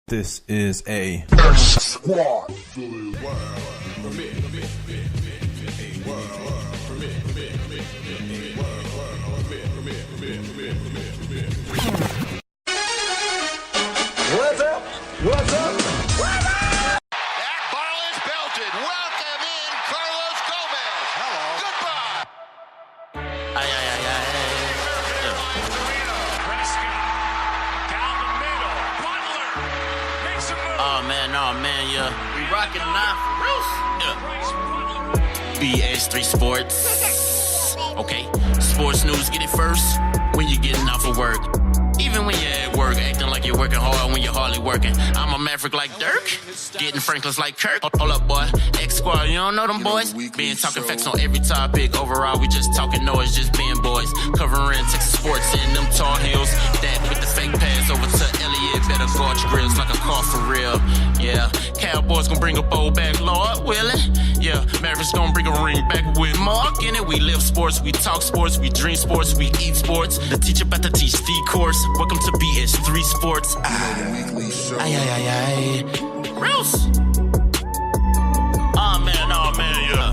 This is a Squad. What's up? What's up? That ball is belted. Welcome in Carlos Gomez. Hello. Goodbye. Ay, ay, ay, ay. Oh man, yeah. We rocking 9 for real. Yeah. BS3 Sports. Okay. Sports news, get it first when you're getting off of work. Even when you're at work, acting like you're working hard when you're hardly working. I'm a maverick like Dirk, getting Franklins like Kirk. Hold up, boy. X-Squad, you don't know them boys? Being talking facts on every topic. Overall, we just talking noise, just being boys. Covering Texas sports in them tall hills. That with the fake pass over to Elliott. Better guard your grills like a car for real. Yeah, Cowboys gonna bring a bowl back, Lord willing. Yeah, Mavericks gonna bring a ring back with Mark in it. We live sports, we talk sports, we dream sports, we eat sports. The teacher about to teach the course. Welcome to BS3 Sports. The weekly show. Ay, ay, ay, ay. Reals. Oh, man, yeah.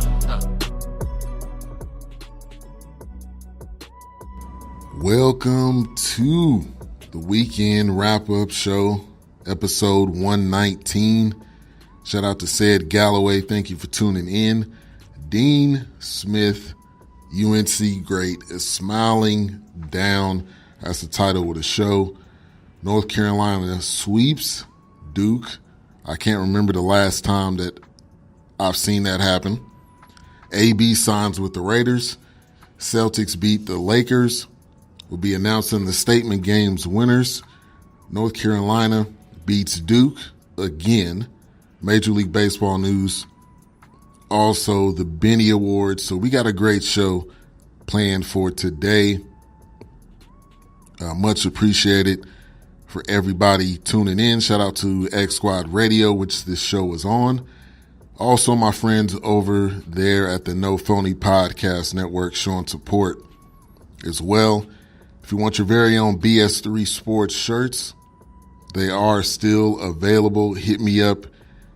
Welcome to the weekend wrap-up show, episode 119. Shout out to Ced Galloway. Thank you for tuning in. Dean Smith, UNC great, is smiling down. That's the title of the show. North Carolina sweeps Duke. I can't remember the last time that I've seen that happen. AB signs with the Raiders. Celtics beat the Lakers. We'll be announcing the statement games winners. North Carolina beats Duke again. Major League Baseball news. Also the Benny Awards. So we got a great show planned for today. Much appreciated for everybody tuning in. Shout out to X Squad Radio, which this show is on. Also, my friends over there at the No Phony Podcast Network showing support as well. If you want your very own BS3 Sports shirts, they are still available. Hit me up.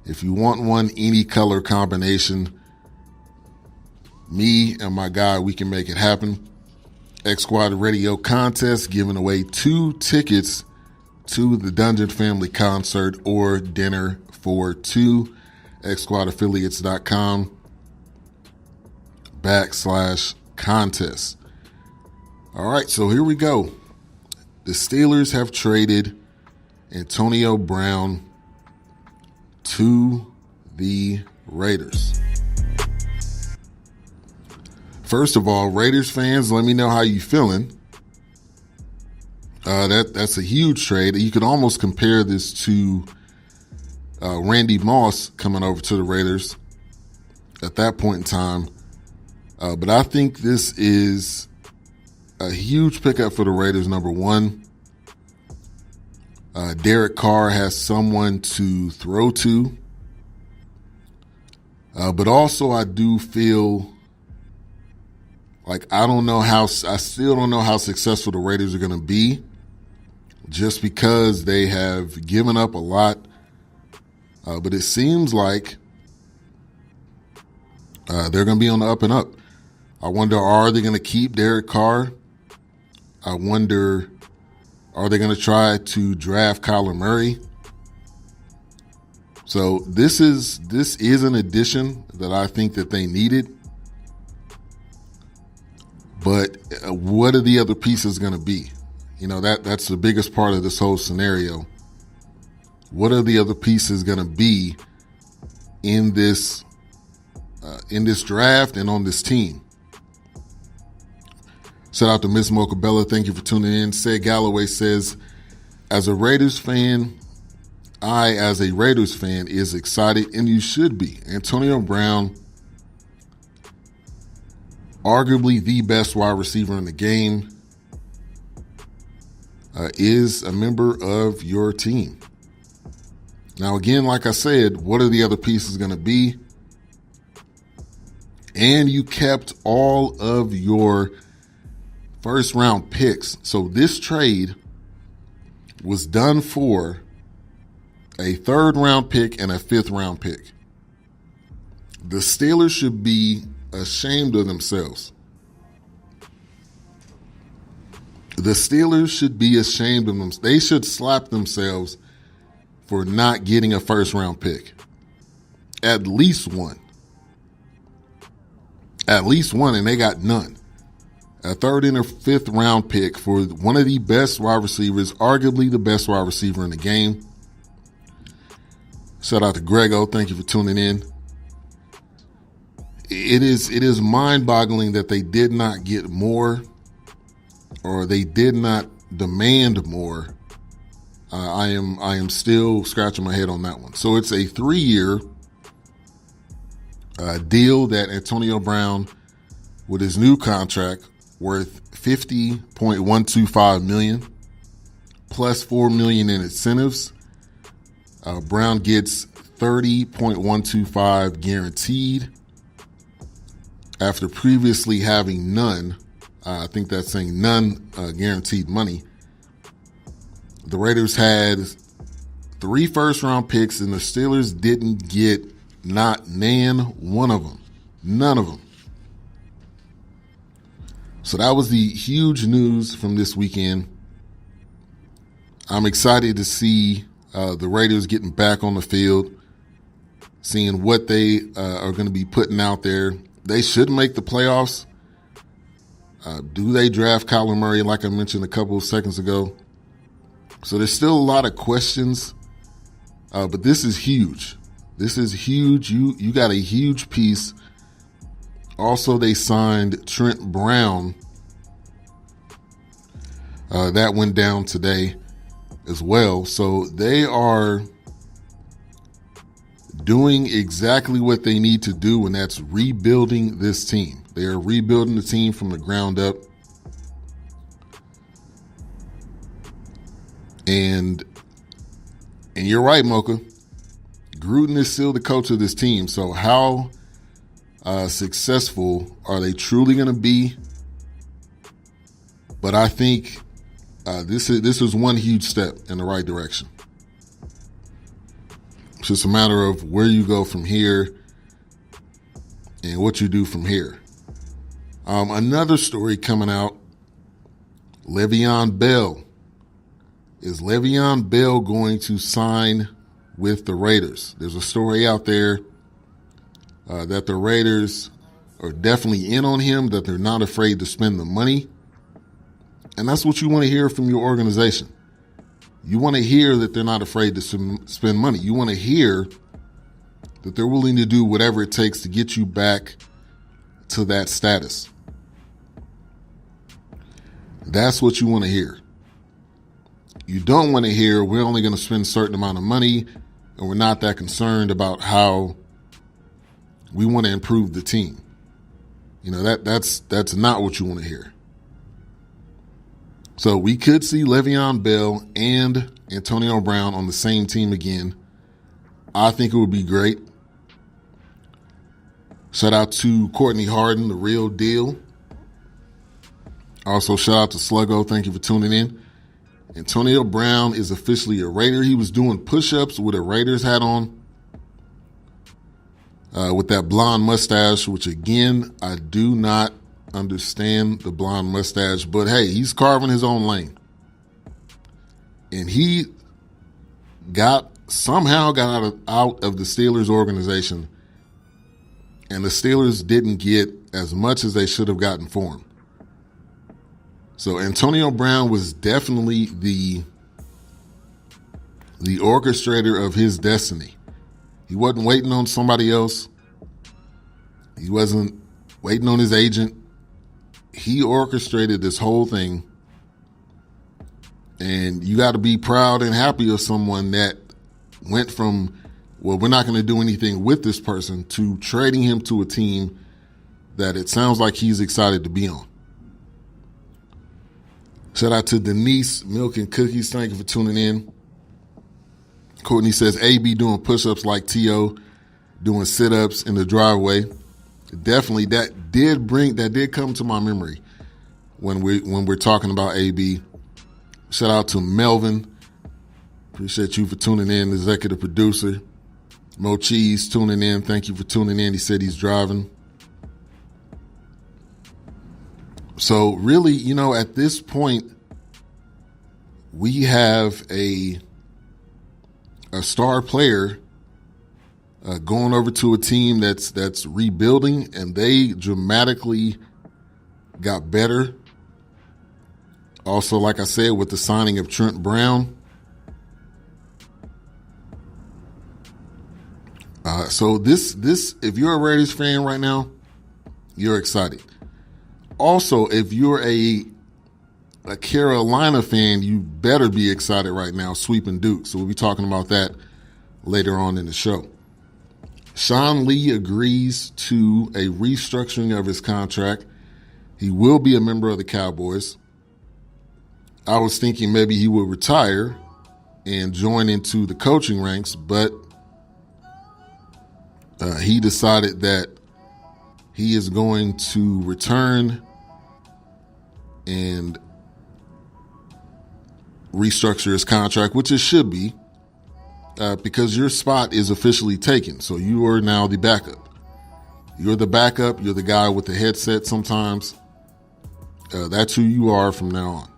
If you want one, any color combination, me and my guy, we can make it happen. X Squad Radio contest, giving away 2 tickets to the Dungeon Family concert or dinner for 2. xsquadaffiliates.com/contest. All right, so here we go. The Steelers have traded Antonio Brown to the Raiders. First of all, Raiders fans, let me know how you feeling. That's a huge trade. You could almost compare this to Randy Moss coming over to the Raiders at that point in time. But I think this is a huge pickup for the Raiders. Number one, Derek Carr has someone to throw to. But also I do feel like I still don't know how successful the Raiders are going to be, just because they have given up a lot. But it seems like they're going to be on the up and up. I wonder, are they going to keep Derek Carr? I wonder, are they going to try to draft Kyler Murray? So this is an addition that I think that they needed. But what are the other pieces going to be? You know, that's the biggest part of this whole scenario. What are the other pieces going to be in this draft and on this team? Shout out to Miss Mocabella. Thank you for tuning in. Ced Galloway says, as a Raiders fan, is excited, and you should be. Antonio Brown, arguably the best wide receiver in the game, is a member of your team. Now, again, like I said, what are the other pieces going to be? And you kept all of your first round picks. So this trade was done for a 3rd-round pick and a 5th-round pick. The Steelers should be ashamed of themselves. The Steelers should be ashamed of them. They should slap themselves for not getting a 1st-round pick. At least one. At least one, and they got none. A 3rd and a 5th-round pick for one of the best wide receivers, arguably the best wide receiver in the game. Shout out to Grego. Thank you for tuning in. It is mind-boggling that they did not get more, or they did not demand more. I am still scratching my head on that one. So it's a 3-year deal that Antonio Brown, with his new contract worth $50.125 million plus $4 million in incentives. Brown gets $30.125 guaranteed after previously having none. I think that's saying none guaranteed money. The Raiders had 3 first-round picks, and the Steelers didn't get not one of them. None of them. So that was the huge news from this weekend. I'm excited to see the Raiders getting back on the field, seeing what they are going to be putting out there. They should make the playoffs. Do they draft Kyler Murray, like I mentioned a couple of seconds ago? So there's still a lot of questions, but this is huge. This is huge. You got a huge piece. Also, they signed Trent Brown. That went down today as well. So they are doing exactly what they need to do, and that's rebuilding this team. They are rebuilding the team from the ground up. And you're right, Mocha. Gruden is still the coach of this team. So how successful are they truly going to be? But I think this is one huge step in the right direction. It's just a matter of where you go from here and what you do from here. Another story coming out, Le'Veon Bell. Is Le'Veon Bell going to sign with the Raiders? There's a story out there that the Raiders are definitely in on him, that they're not afraid to spend the money. And that's what you want to hear from your organization. You want to hear that they're not afraid to spend money. You want to hear that they're willing to do whatever it takes to get you back to that status. That's what you want to hear. You don't want to hear we're only going to spend a certain amount of money and we're not that concerned about how we want to improve the team. You know, that's not what you want to hear. So we could see Le'Veon Bell and Antonio Brown on the same team again. I think it would be great. Shout out to Courtney Harden, the real deal. Also, shout out to Sluggo. Thank you for tuning in. Antonio Brown is officially a Raider. He was doing push-ups with a Raiders hat on, with that blonde mustache, which, again, I do not understand the blonde mustache. But, hey, he's carving his own lane. And he somehow got out of the Steelers organization, and the Steelers didn't get as much as they should have gotten for him. So Antonio Brown was definitely the orchestrator of his destiny. He wasn't waiting on somebody else. He wasn't waiting on his agent. He orchestrated this whole thing. And you got to be proud and happy of someone that went from, well, we're not going to do anything with this person, to trading him to a team that it sounds like he's excited to be on. Shout out to Denise, Milk and Cookies. Thank you for tuning in. Courtney says, AB doing push-ups like T.O., doing sit-ups in the driveway. Definitely, that did come to my memory when we're talking about AB. Shout out to Melvin. Appreciate you for tuning in, executive producer. Mo Cheese tuning in. Thank you for tuning in. He said he's driving. So really, at this point, we have a star player going over to a team that's rebuilding, and they dramatically got better. Also, like I said, with the signing of Trent Brown. So this, if you're a Raiders fan right now, you're excited. Also, if you're a Carolina fan, you better be excited right now, sweeping Duke. So we'll be talking about that later on in the show. Sean Lee agrees to a restructuring of his contract. He will be a member of the Cowboys. I was thinking maybe he would retire and join into the coaching ranks, but he decided that he is going to return and restructure his contract, which it should be, because your spot is officially taken. So you are now the backup. You're the backup. You're the guy with the headset sometimes. That's who you are from now on.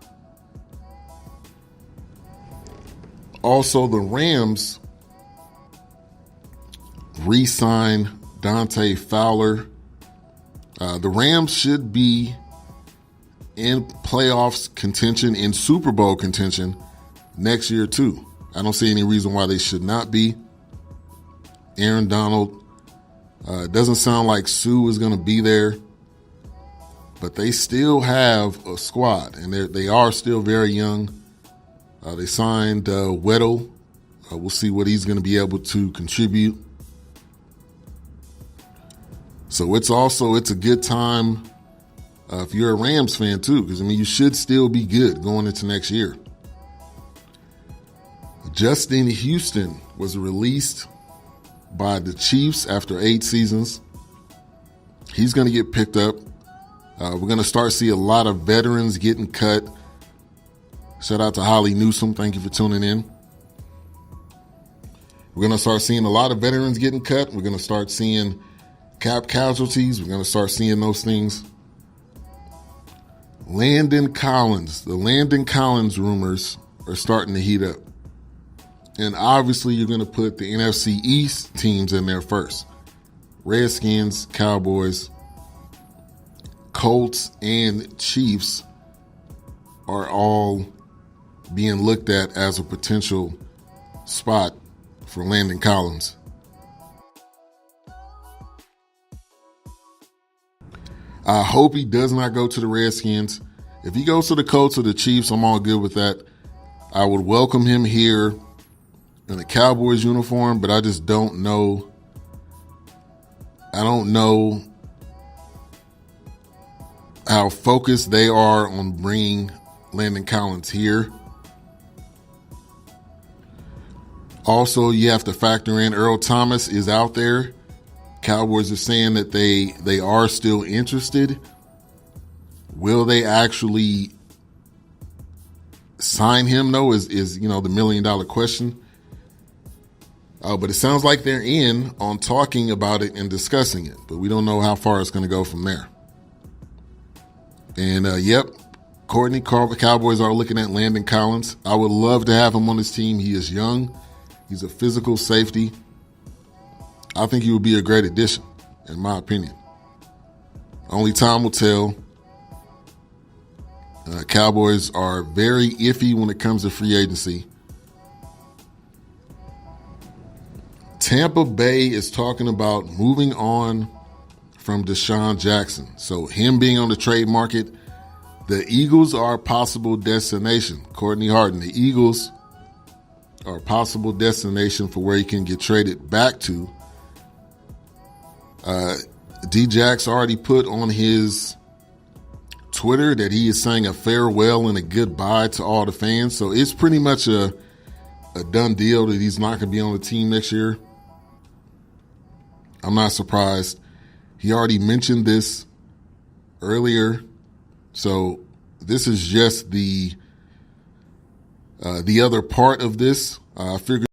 Also, the Rams re-sign Dante Fowler. The Rams should be in playoffs contention, in Super Bowl contention next year too. I don't see any reason why they should not be. Aaron Donald, doesn't sound like Sue is going to be there, but they still have a squad, and they are still very young. They signed Weddle. We'll see what he's going to be able to contribute. So it's a good time if you're a Rams fan too, because you should still be good going into next year. Justin Houston was released by the Chiefs after 8 seasons. He's going to get picked up. We're going to start seeing a lot of veterans getting cut. Shout out to Holly Newsom. Thank you for tuning in. We're going to start seeing a lot of veterans getting cut. We're going to start seeing cap casualties. We're going to start seeing those things. Landon Collins. The Landon Collins rumors are starting to heat up. And obviously you're going to put the NFC East teams in there first. Redskins, Cowboys, Colts, and Chiefs are all being looked at as a potential spot for Landon Collins. I hope he does not go to the Redskins. If he goes to the Colts or the Chiefs, I'm all good with that. I would welcome him here in a Cowboys uniform, but I just don't know. I don't know how focused they are on bringing Landon Collins here. Also, you have to factor in Earl Thomas is out there. Cowboys are saying that they are still interested. Will they actually sign him, though, is the $1 million question. But it sounds like they're in on talking about it and discussing it. But we don't know how far it's going to go from there. And, Courtney, Cowboys are looking at Landon Collins. I would love to have him on this team. He is young. He's a physical safety. I think he would be a great addition, in my opinion. Only time will tell. Cowboys are very iffy when it comes to free agency. Tampa Bay is talking about moving on from Deshaun Jackson. So him being on the trade market, the Eagles are a possible destination. Courtney Harden, the Eagles are a possible destination for where he can get traded back to. D-Jax already put on his Twitter that he is saying a farewell and a goodbye to all the fans. So it's pretty much a done deal that he's not going to be on the team next year. I'm not surprised. He already mentioned this earlier. So this is just the The other part of this, I figured